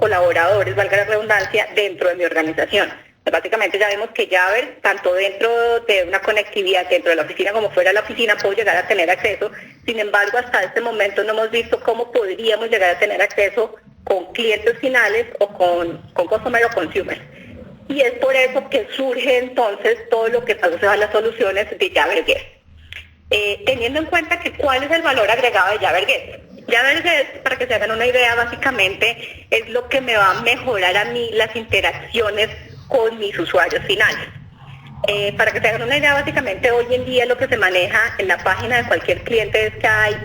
colaboradores, valga la redundancia, dentro de mi organización. Básicamente ya vemos que Jabber, tanto dentro de una conectividad dentro de la oficina como fuera de la oficina, puedo llegar a tener acceso. Sin embargo, hasta este momento no hemos visto cómo podríamos llegar a tener acceso con clientes finales o con customer o consumer. Y es por eso que surge entonces todo lo que son las soluciones de Jabber Guest. Teniendo en cuenta que cuál es el valor agregado de Jabber Guest. Jabber Guest, para que se hagan una idea, básicamente es lo que me va a mejorar a mí las interacciones con mis usuarios finales. Para que se hagan una idea, básicamente hoy en día lo que se maneja en la página de cualquier cliente es que hay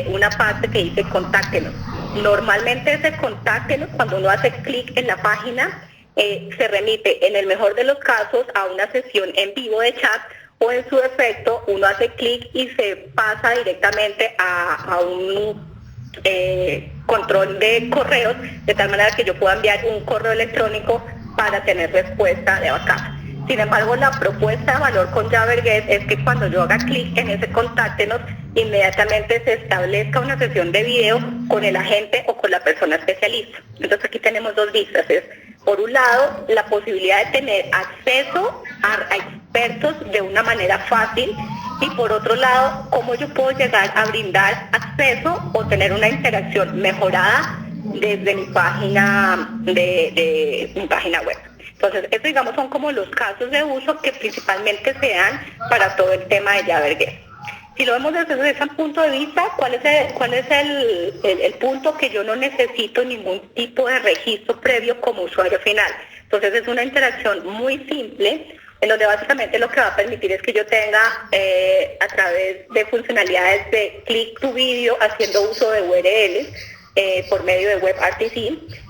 una parte que dice contáctenos. Normalmente ese contáctenos, cuando uno hace clic en la página, se remite en el mejor de los casos a una sesión en vivo de chat, o en su defecto uno hace clic y se pasa directamente a un control de correos, de tal manera que yo pueda enviar un correo electrónico para tener respuesta de backup. Sin embargo, la propuesta de valor con Jabber Guest es que cuando yo haga clic en ese contáctenos, inmediatamente se establezca una sesión de video con el agente o con la persona especialista. Entonces aquí tenemos dos vistas. Es, por un lado, la posibilidad de tener acceso a expertos de una manera fácil, y por otro lado, cómo yo puedo llegar a brindar acceso o tener una interacción mejorada desde mi página de mi página web. Entonces, estos, digamos, son como los casos de uso que principalmente se dan para todo el tema de Jabber Guest. Si lo vemos desde ese punto de vista, ¿cuál es el punto? Que yo no necesito ningún tipo de registro previo como usuario final. Entonces, es una interacción muy simple, en donde básicamente lo que va a permitir es que yo tenga, a través de funcionalidades de click to video, haciendo uso de URLs, por medio de WebRTC,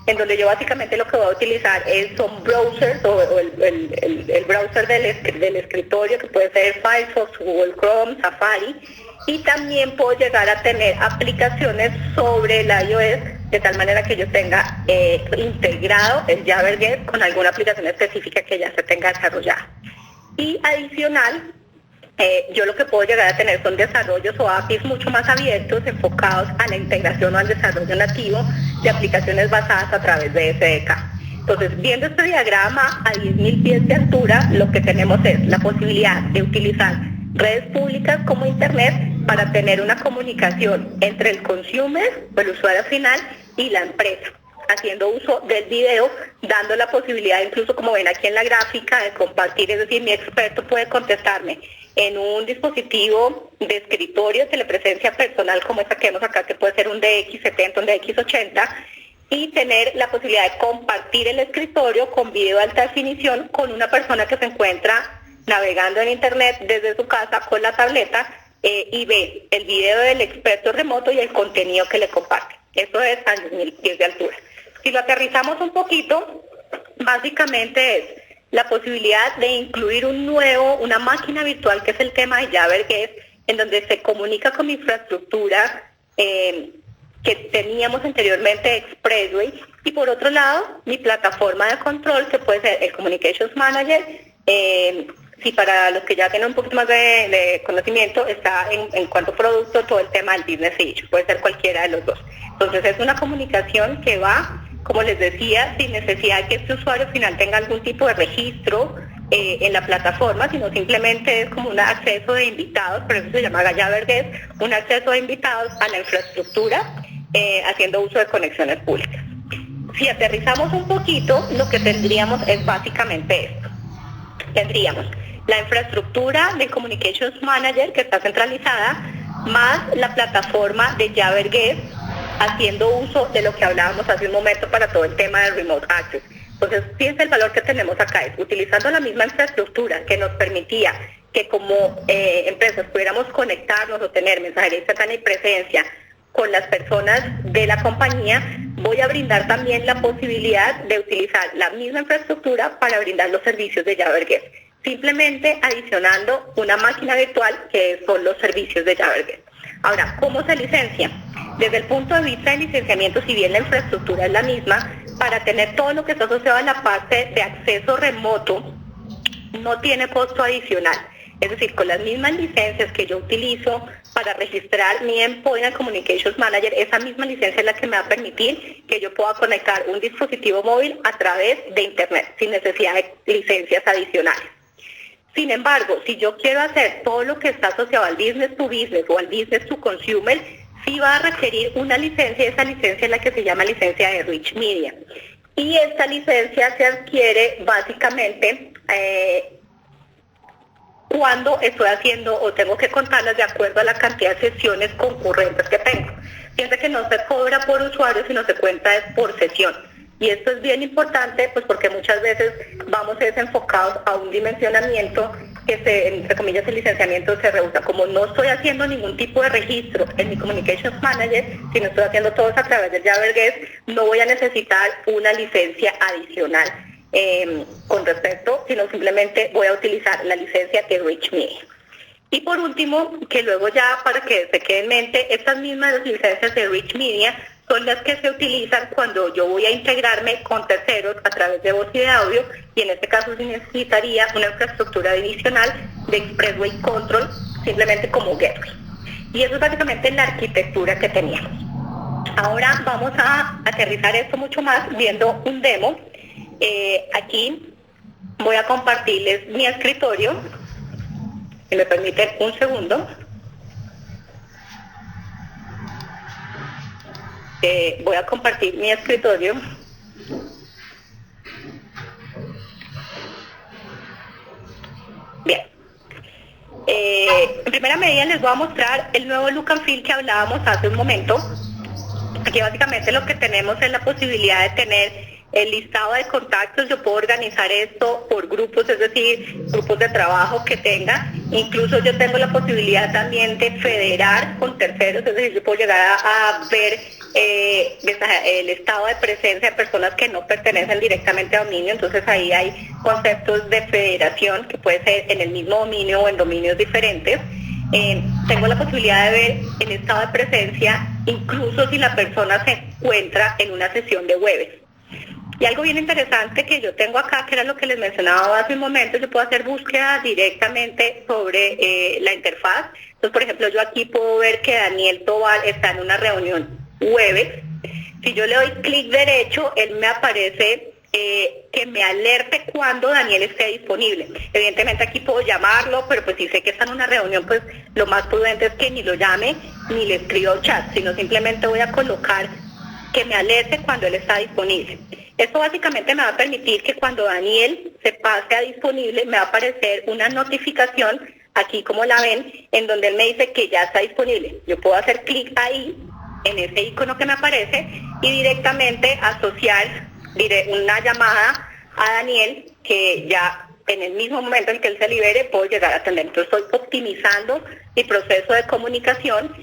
en donde yo básicamente lo que voy a utilizar son browsers o el browser del escritorio, que puede ser Firefox, Google Chrome, Safari, y también puedo llegar a tener aplicaciones sobre el iOS, de tal manera que yo tenga integrado el Jabber Guest con alguna aplicación específica que ya se tenga desarrollada. Y adicional, yo lo que puedo llegar a tener son desarrollos o APIs mucho más abiertos, enfocados a la integración o al desarrollo nativo de aplicaciones basadas a través de SDK. Entonces, viendo este diagrama a 10.000 pies de altura, lo que tenemos es la posibilidad de utilizar redes públicas como Internet para tener una comunicación entre el consumer, o el usuario final, y la empresa, haciendo uso del video, dando la posibilidad, incluso como ven aquí en la gráfica, de compartir. Es decir, mi experto puede contestarme en un dispositivo de escritorio, telepresencia personal, como esta que vemos acá, que puede ser un DX70, un DX80, y tener la posibilidad de compartir el escritorio con video de alta definición con una persona que se encuentra navegando en Internet desde su casa con la tableta, y ve el video del experto remoto y el contenido que le comparte. Eso es a 10.000 pies de altura. Si lo aterrizamos un poquito, básicamente es la posibilidad de incluir una máquina virtual, que es el tema de Jabber Guest, en donde se comunica con mi infraestructura que teníamos anteriormente, Expressway, y por otro lado, mi plataforma de control, que puede ser el Communications Manager. Si para los que ya tienen un poquito más de conocimiento, está en cuanto a producto todo el tema del Business Edge, puede ser cualquiera de los dos. Entonces es una comunicación que va, como les decía, sin necesidad de que este usuario final tenga algún tipo de registro en la plataforma, sino simplemente es como un acceso de invitados, por eso se llama Jabber Guest, un acceso de invitados a la infraestructura, haciendo uso de conexiones públicas. Si aterrizamos un poquito, lo que tendríamos es básicamente esto. Tendríamos la infraestructura de Communications Manager, que está centralizada, más la plataforma de Jabber Guest, haciendo uso de lo que hablábamos hace un momento para todo el tema del Remote Access. Entonces, fíjense, el valor que tenemos acá es, utilizando la misma infraestructura que nos permitía que como empresas pudiéramos conectarnos o tener mensajería instantánea y presencia con las personas de la compañía, voy a brindar también la posibilidad de utilizar la misma infraestructura para brindar los servicios de Jabber Guest, simplemente adicionando una máquina virtual que son los servicios de Jabber Guest. Ahora, ¿cómo se licencia? Desde el punto de vista de licenciamiento, si bien la infraestructura es la misma, para tener todo lo que está asociado a la parte de acceso remoto, no tiene costo adicional. Es decir, con las mismas licencias que yo utilizo para registrar mi Endpoint Communications Manager, esa misma licencia es la que me va a permitir que yo pueda conectar un dispositivo móvil a través de Internet, sin necesidad de licencias adicionales. Sin embargo, si yo quiero hacer todo lo que está asociado al business to business o al business to consumer, sí va a requerir una licencia, y esa licencia es la que se llama licencia de Rich Media. Y esta licencia se adquiere básicamente cuando estoy haciendo o tengo que contarlas de acuerdo a la cantidad de sesiones concurrentes que tengo. Piensa que no se cobra por usuario, sino se cuenta por sesión. Y esto es bien importante, pues porque muchas veces vamos desenfocados a un dimensionamiento que entre comillas, el licenciamiento se rehúsa. Como no estoy haciendo ningún tipo de registro en mi Communications Manager, sino estoy haciendo todo a través del Jabber Guest, no voy a necesitar una licencia adicional con respecto, sino simplemente voy a utilizar la licencia de Rich Media. Y por último, que luego ya para que se quede en mente, estas mismas licencias de Rich Media son las que se utilizan cuando yo voy a integrarme con terceros a través de voz y de audio, y en este caso se necesitaría una infraestructura adicional de Expressway Control, simplemente como gateway. Y eso es básicamente la arquitectura que teníamos. Ahora vamos a aterrizar esto mucho más viendo un demo. Aquí voy a compartirles mi escritorio, si me permiten un segundo. Voy a compartir mi escritorio. Bien. En primera medida les voy a mostrar el nuevo look and feel que hablábamos hace un momento. Aquí básicamente lo que tenemos es la posibilidad de tener el listado de contactos. Yo puedo organizar esto por grupos, es decir, grupos de trabajo que tenga. Incluso yo tengo la posibilidad también de federar con terceros, es decir, yo puedo llegar a ver el estado de presencia de personas que no pertenecen directamente a dominio. Entonces ahí hay conceptos de federación que puede ser en el mismo dominio o en dominios diferentes. Tengo la posibilidad de ver el estado de presencia incluso si la persona se encuentra en una sesión de Webex. Y algo bien interesante que yo tengo acá, que era lo que les mencionaba hace un momento, yo puedo hacer búsqueda directamente sobre la interfaz. Entonces, por ejemplo, yo aquí puedo ver que Daniel Tobar está en una reunión Webex. Si yo le doy clic derecho, él me aparece que me alerte cuando Daniel esté disponible. Evidentemente aquí puedo llamarlo, pero pues si sé que está en una reunión, pues lo más prudente es que ni lo llame ni le escribo chat, sino simplemente voy a colocar que me alerte cuando él está disponible. Esto básicamente me va a permitir que cuando Daniel se pase a disponible, me va a aparecer una notificación, aquí como la ven, en donde él me dice que ya está disponible. Yo puedo hacer clic ahí, en ese icono que me aparece, y directamente asociar una llamada a Daniel, que ya en el mismo momento en que él se libere puedo llegar a atender. Entonces estoy optimizando mi proceso de comunicación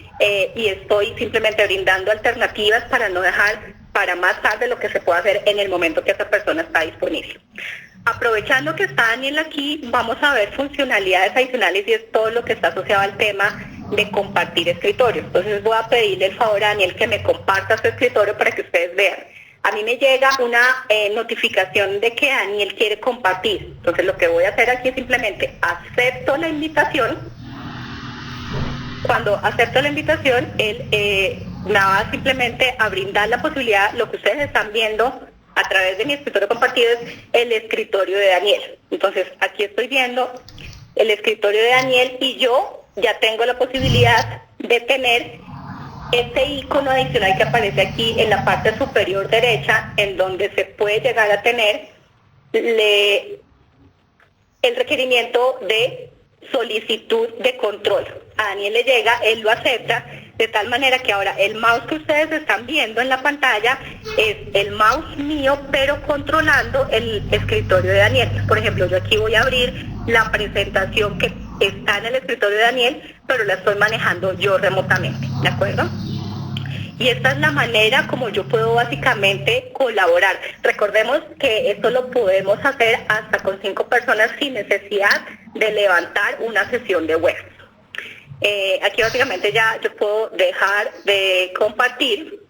y estoy simplemente brindando alternativas para no dejar para más tarde lo que se pueda hacer en el momento que esa persona está disponible. Aprovechando que está Daniel aquí, vamos a ver funcionalidades adicionales, y es todo lo que está asociado al tema de compartir escritorio. Entonces voy a pedirle el favor a Daniel que me comparta su escritorio para que ustedes vean. A mí me llega una notificación de que Daniel quiere compartir. Entonces lo que voy a hacer aquí es simplemente acepto la invitación. Cuando acepto la invitación, él me va simplemente a brindar la posibilidad, lo que ustedes están viendo a través de mi escritorio compartido es el escritorio de Daniel. Entonces aquí estoy viendo el escritorio de Daniel y yo ya tengo la posibilidad de tener este icono adicional que aparece aquí en la parte superior derecha, en donde se puede llegar a tener el requerimiento de solicitud de control. A Daniel le llega, él lo acepta, de tal manera que ahora el mouse que ustedes están viendo en la pantalla es el mouse mío, pero controlando el escritorio de Daniel. Por ejemplo, yo aquí voy a abrir la presentación que está en el escritorio de Daniel, pero la estoy manejando yo remotamente, ¿de acuerdo? Y esta es la manera como yo puedo básicamente colaborar. Recordemos que esto lo podemos hacer hasta con 5 personas sin necesidad de levantar una sesión de web. Aquí básicamente ya yo puedo dejar de compartir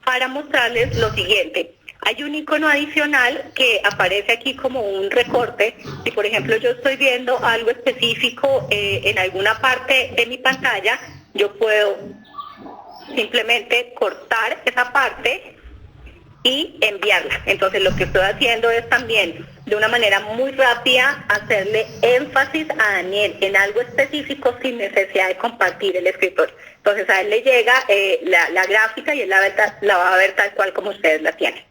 para mostrarles lo siguiente. Hay un icono adicional que aparece aquí como un recorte. Si por ejemplo yo estoy viendo algo específico en alguna parte de mi pantalla, yo puedo simplemente cortar esa parte y enviarla. Entonces lo que estoy haciendo es también de una manera muy rápida hacerle énfasis a Daniel en algo específico sin necesidad de compartir el escritorio. Entonces a él le llega la gráfica y él la va a ver tal cual como ustedes la tienen.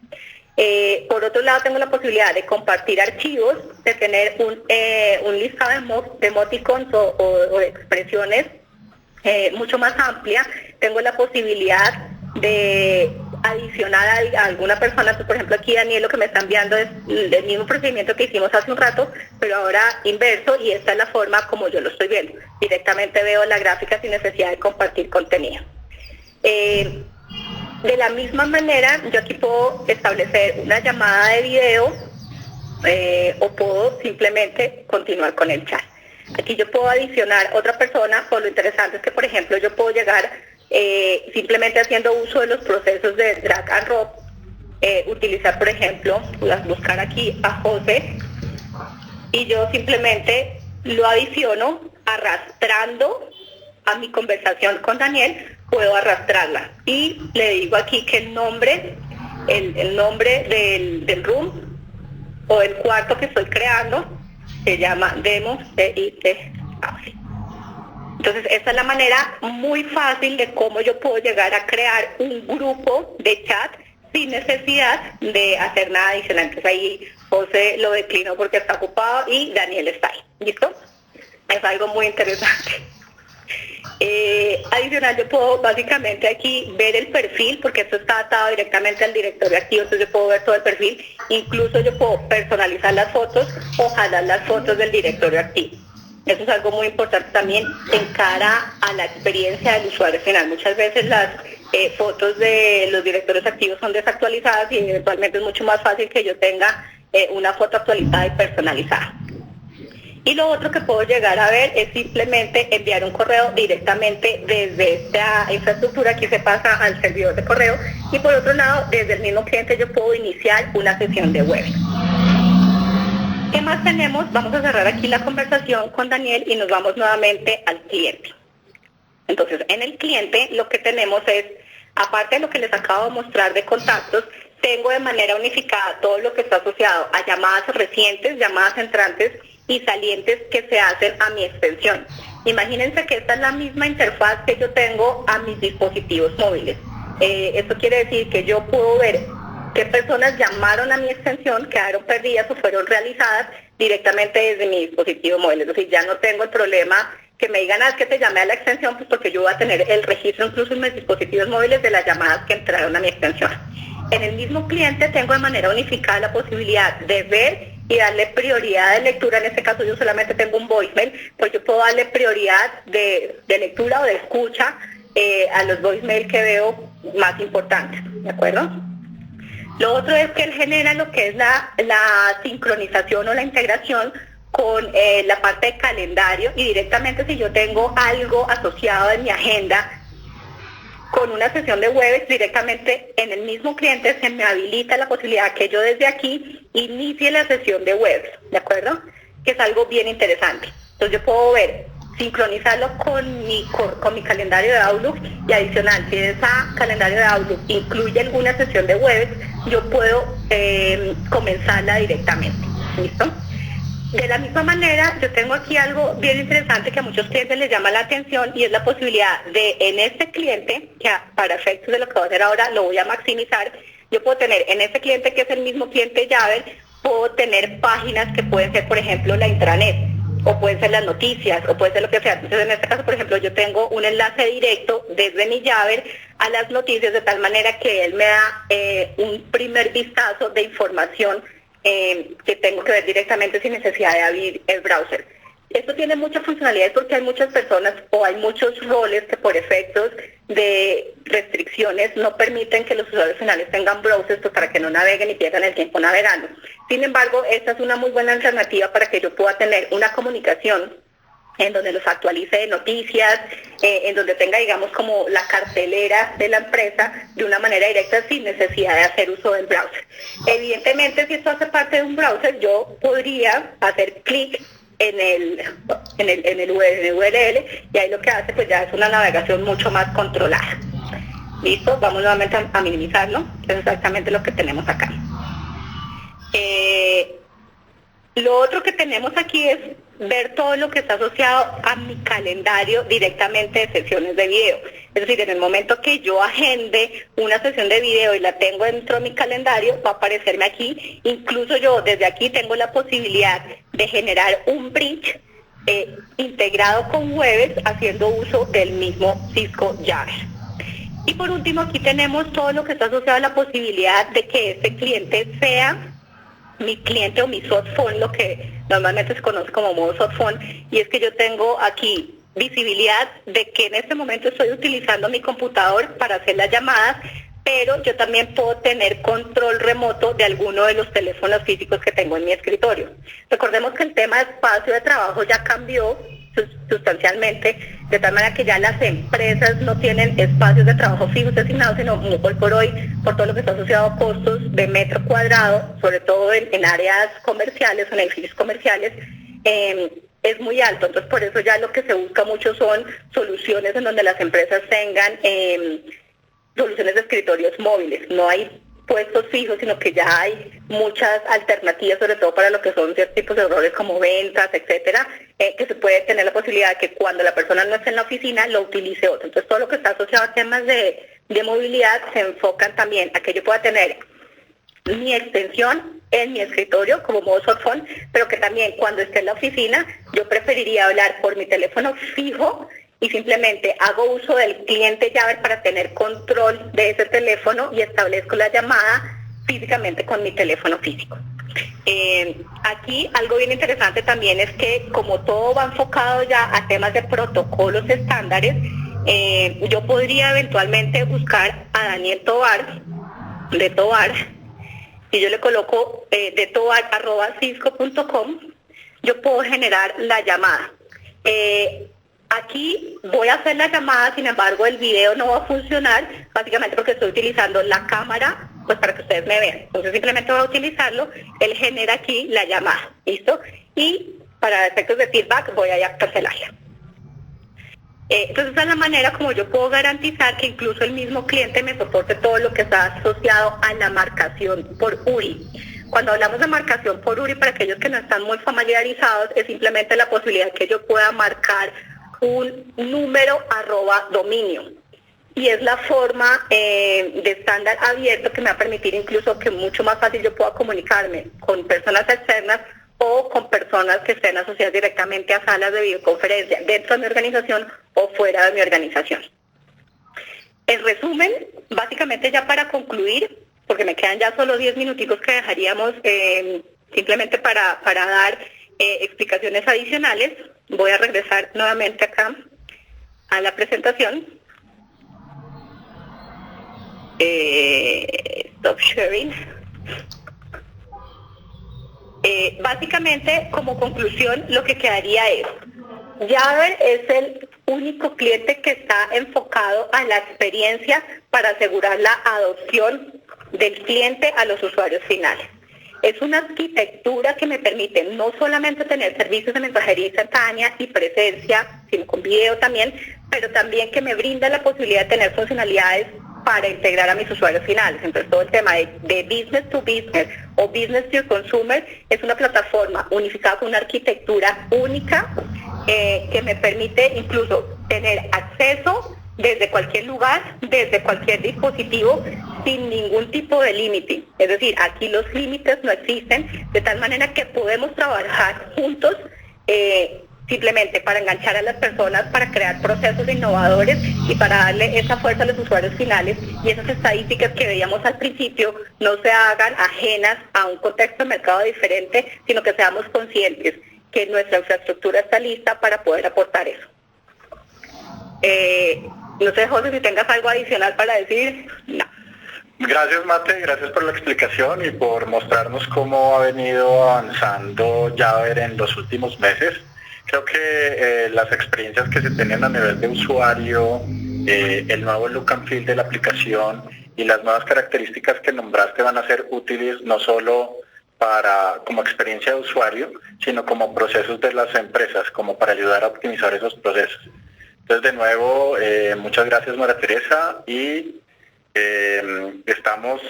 Por otro lado tengo la posibilidad de compartir archivos, de tener un listado de emoticons o de expresiones mucho más amplia. Tengo la posibilidad de adicionar a alguna persona. Pues, por ejemplo, aquí Daniel lo que me está enviando es el mismo procedimiento que hicimos hace un rato, pero ahora inverso, y esta es la forma como yo lo estoy viendo. Directamente veo la gráfica sin necesidad de compartir contenido. De la misma manera, yo aquí puedo establecer una llamada de video o puedo simplemente continuar con el chat. Aquí yo puedo adicionar otra persona, o lo interesante es que, por ejemplo, yo puedo llegar simplemente haciendo uso de los procesos de drag and drop, utilizar, por ejemplo, buscar aquí a José, y yo simplemente lo adiciono arrastrando a mi conversación con Daniel. Puedo arrastrarla y le digo aquí que el nombre del room o el cuarto que estoy creando se llama Demo CIT. Entonces esta es la manera muy fácil de cómo yo puedo llegar a crear un grupo de chat sin necesidad de hacer nada adicional. Entonces ahí José lo declinó porque está ocupado y Daniel está ahí. ¿Listo? Es algo muy interesante. Adicional, yo puedo básicamente aquí ver el perfil, porque esto está atado directamente al directorio activo, entonces yo puedo ver todo el perfil. Incluso yo puedo personalizar las fotos o jalar las fotos del directorio activo. Eso es algo muy importante también en cara a la experiencia del usuario final. Muchas veces las fotos de los directorios activos son desactualizadas y eventualmente es mucho más fácil que yo tenga una foto actualizada y personalizada. Y lo otro que puedo llegar a ver es simplemente enviar un correo directamente desde esta infraestructura. Aquí se pasa al servidor de correo, y por otro lado, desde el mismo cliente yo puedo iniciar una sesión de web. ¿Qué más tenemos? Vamos a cerrar aquí la conversación con Daniel y nos vamos nuevamente al cliente. Entonces, en el cliente lo que tenemos es, aparte de lo que les acabo de mostrar de contactos, tengo de manera unificada todo lo que está asociado a llamadas recientes, llamadas entrantes y salientes que se hacen a mi extensión. Imagínense que esta es la misma interfaz que yo tengo a mis dispositivos móviles. Esto quiere decir que yo puedo ver qué personas llamaron a mi extensión, quedaron perdidas o fueron realizadas directamente desde mi dispositivo móvil. Es decir, ya no tengo el problema que me digan, es que te llamé a la extensión, pues porque yo voy a tener el registro incluso en mis dispositivos móviles de las llamadas que entraron a mi extensión. En el mismo cliente tengo de manera unificada la posibilidad de ver y darle prioridad de lectura. En este caso yo solamente tengo un voicemail, pues yo puedo darle prioridad de lectura o de escucha a los voicemail que veo más importantes, ¿de acuerdo? Lo otro es que él genera lo que es la sincronización o la integración con la parte de calendario, y directamente si yo tengo algo asociado en mi agenda con una sesión de Webex, directamente en el mismo cliente se me habilita la posibilidad que yo desde aquí inicie la sesión de Webex, ¿de acuerdo? Que es algo bien interesante. Entonces yo puedo ver, sincronizarlo con mi calendario de Outlook, y adicional, si esa calendario de Outlook incluye alguna sesión de Webex, yo puedo comenzarla directamente. ¿Listo? De la misma manera, yo tengo aquí algo bien interesante que a muchos clientes les llama la atención, y es la posibilidad de, en este cliente, que para efectos de lo que voy a hacer ahora lo voy a maximizar, yo puedo tener en este cliente, que es el mismo cliente Jabber, puedo tener páginas que pueden ser, por ejemplo, la intranet, o pueden ser las noticias, o puede ser lo que sea. Entonces, en este caso, por ejemplo, yo tengo un enlace directo desde mi Jabber a las noticias, de tal manera que él me da un primer vistazo de información que tengo que ver directamente sin necesidad de abrir el browser. Esto tiene muchas funcionalidades porque hay muchas personas o hay muchos roles que por efectos de restricciones no permiten que los usuarios finales tengan browsers, pues, para que no naveguen y pierdan el tiempo navegando. Sin embargo, esta es una muy buena alternativa para que yo pueda tener una comunicación en donde los actualice de noticias, en donde tenga, digamos, como la cartelera de la empresa de una manera directa sin necesidad de hacer uso del browser. Evidentemente, si esto hace parte de un browser, yo podría hacer clic en el URL y ahí lo que hace pues ya es una navegación mucho más controlada. Listo, vamos nuevamente a minimizarlo, es exactamente lo que tenemos acá. Lo otro que tenemos aquí es ver todo lo que está asociado a mi calendario directamente de sesiones de video. Es decir, en el momento que yo agende una sesión de video y la tengo dentro de mi calendario, va a aparecerme aquí. Incluso yo desde aquí tengo la posibilidad de generar un bridge integrado con Webex haciendo uso del mismo Cisco Jabber. Y por último, aquí tenemos todo lo que está asociado a la posibilidad de que este cliente sea mi cliente o mi softphone, lo que normalmente se conoce como modo softphone, y es que yo tengo aquí visibilidad de que en este momento estoy utilizando mi computador para hacer las llamadas, pero yo también puedo tener control remoto de alguno de los teléfonos físicos que tengo en mi escritorio. Recordemos que el tema de espacio de trabajo ya cambió sustancialmente, de tal manera que ya las empresas no tienen espacios de trabajo fijos designados, sino hoy por hoy, por todo lo que está asociado a costos de metro cuadrado, sobre todo en áreas comerciales o en edificios comerciales, es muy alto. Entonces, por eso ya lo que se busca mucho son soluciones en donde las empresas tengan soluciones de escritorios móviles. No hay puestos fijos, sino que ya hay muchas alternativas, sobre todo para lo que son ciertos tipos de errores como ventas, etcétera, que se puede tener la posibilidad de que cuando la persona no esté en la oficina, lo utilice otro. Entonces, todo lo que está asociado a temas de movilidad se enfocan también a que yo pueda tener mi extensión en mi escritorio como modo softphone, pero que también cuando esté en la oficina, yo preferiría hablar por mi teléfono fijo y simplemente hago uso del cliente Jabber para tener control de ese teléfono y establezco la llamada físicamente con mi teléfono físico. Aquí algo bien interesante también es que como todo va enfocado ya a temas de protocolos estándares, yo podría eventualmente buscar a Daniel Tovar, de Tovar, y yo le coloco de tovar@cisco.com, yo puedo generar la llamada. Aquí voy a hacer la llamada, sin embargo el video no va a funcionar, básicamente porque estoy utilizando la cámara pues para que ustedes me vean. Entonces simplemente voy a utilizarlo, él genera aquí la llamada, ¿listo? Y para efectos de feedback voy a cancelarla. Entonces esa es la manera como yo puedo garantizar que incluso el mismo cliente me soporte todo lo que está asociado a la marcación por URI. Cuando hablamos de marcación por URI, para aquellos que no están muy familiarizados, es simplemente la posibilidad que yo pueda marcar un número @dominio. Y es la forma de estándar abierto que me va a permitir incluso que mucho más fácil yo pueda comunicarme con personas externas o con personas que estén asociadas directamente a salas de videoconferencia dentro de mi organización o fuera de mi organización. En resumen, básicamente ya para concluir, porque me quedan ya solo 10 minuticos que dejaríamos simplemente para dar explicaciones adicionales, voy a regresar nuevamente acá a la presentación. Stop sharing. Básicamente, como conclusión, lo que quedaría es, Jabber es el único cliente que está enfocado a la experiencia para asegurar la adopción del cliente a los usuarios finales. Es una arquitectura que me permite no solamente tener servicios de mensajería instantánea y presencia, sino con video también, pero también que me brinda la posibilidad de tener funcionalidades para integrar a mis usuarios finales. Entonces todo el tema de business to business o business to consumer es una plataforma unificada con una arquitectura única que me permite incluso tener acceso desde cualquier lugar, desde cualquier dispositivo, sin ningún tipo de límite. Es decir, aquí los límites no existen, de tal manera que podemos trabajar juntos simplemente para enganchar a las personas, para crear procesos innovadores y para darle esa fuerza a los usuarios finales, y esas estadísticas que veíamos al principio no se hagan ajenas a un contexto de mercado diferente, sino que seamos conscientes que nuestra infraestructura está lista para poder aportar eso. No sé, José, si tengas algo adicional para decir. No. Gracias, Mate, gracias por la explicación y por mostrarnos cómo ha venido avanzando Jabber en los últimos meses. creo que las experiencias que se tienen a nivel de usuario, el nuevo look and feel de la aplicación y las nuevas características que nombraste van a ser útiles no solo como experiencia de usuario, sino como procesos de las empresas, como para ayudar a optimizar esos procesos. Entonces, de nuevo, muchas gracias, María Teresa, y estamos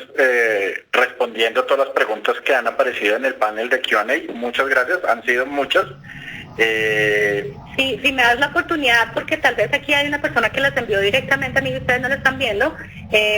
respondiendo todas las preguntas que han aparecido en el panel de Q&A. Muchas gracias, han sido muchas. Sí, si me das la oportunidad, porque tal vez aquí hay una persona que las envió directamente a mí y ustedes no lo están viendo,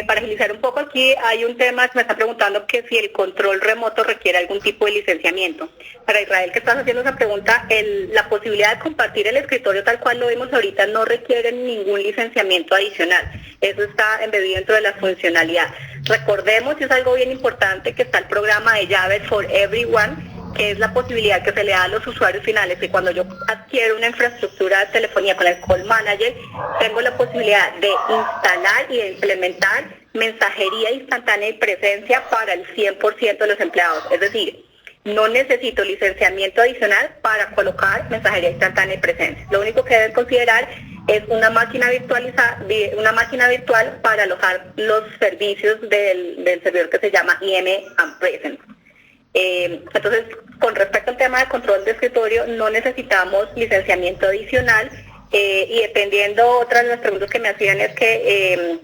para agilizar un poco aquí hay un tema que me está preguntando que si el control remoto requiere algún tipo de licenciamiento. Para Israel, que estás haciendo esa pregunta, la posibilidad de compartir el escritorio tal cual lo vimos ahorita no requiere ningún licenciamiento adicional. Eso está embebido dentro de la funcionalidad. Recordemos, y es algo bien importante, que está el programa de llaves for everyone, que es la posibilidad que se le da a los usuarios finales, que cuando yo adquiero una infraestructura de telefonía con el Call Manager, tengo la posibilidad de instalar y de implementar mensajería instantánea y presencia para el 100% de los empleados. Es decir, no necesito licenciamiento adicional para colocar mensajería instantánea y presencia. Lo único que deben considerar es una máquina virtual para alojar los servicios del servidor que se llama IM and Presence. Entonces, con respecto al tema de control de escritorio, no necesitamos licenciamiento adicional, y dependiendo, otras de las preguntas que me hacían es que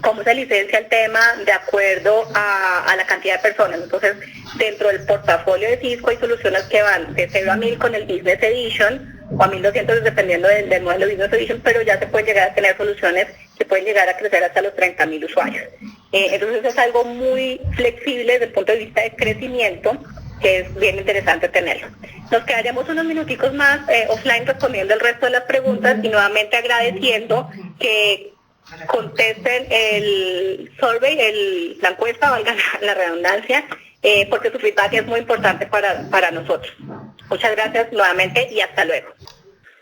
cómo se licencia el tema de acuerdo a la cantidad de personas. Entonces, dentro del portafolio de Cisco hay soluciones que van de 0 a 1000 con el Business Edition, o a 1200 dependiendo del modelo Business Edition, pero ya se pueden llegar a tener soluciones que pueden llegar a crecer hasta los 30.000 usuarios. Entonces es algo muy flexible desde el punto de vista de crecimiento, que es bien interesante tenerlo. Nos quedaríamos unos minuticos más offline respondiendo el resto de las preguntas y nuevamente agradeciendo que contesten el survey, la encuesta, valga la redundancia, porque su feedback es muy importante para nosotros. Muchas gracias nuevamente y hasta luego.